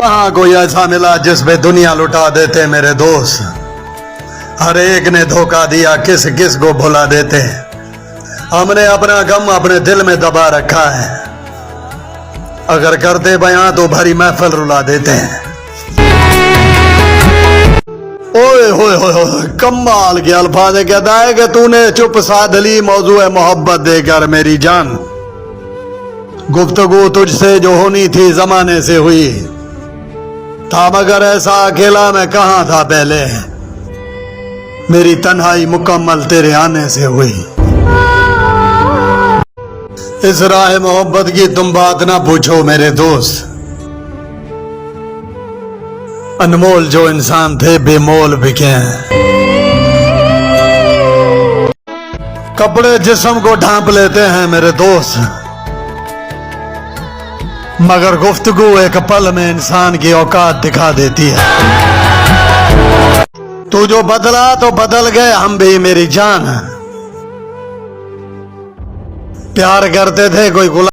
कहाँ कोई ऐसा मिला जिस पे दुनिया लुटा देते मेरे दोस्त। हर एक ने धोखा दिया, किस किस को भुला देते। हमने अपना गम अपने दिल में दबा रखा है, अगर करते बयां तो भरी महफिल रुला देते हैं। ओए होए होए, कमाल के अल्फाज कहता है कि तूने चुप साध ली मौजू है मोहब्बत देकर मेरी जान। गुफ्तगू तुझसे जो होनी थी जमाने से हुई था, मगर ऐसा अकेला मैं कहाँ था पहले। मेरी तन्हाई मुकम्मल तेरे आने से हुई। इस राह मोहब्बत की तुम बात ना पूछो मेरे दोस्त। अनमोल जो इंसान थे बेमोल बिके हैं। कपड़े जिस्म को ढांप लेते हैं मेरे दोस्त, मगर गुफ्तगू एक पल में इंसान की औकात दिखा देती है। तू जो बदला तो बदल गए हम भी मेरी जान। प्यार करते थे कोई गुलाम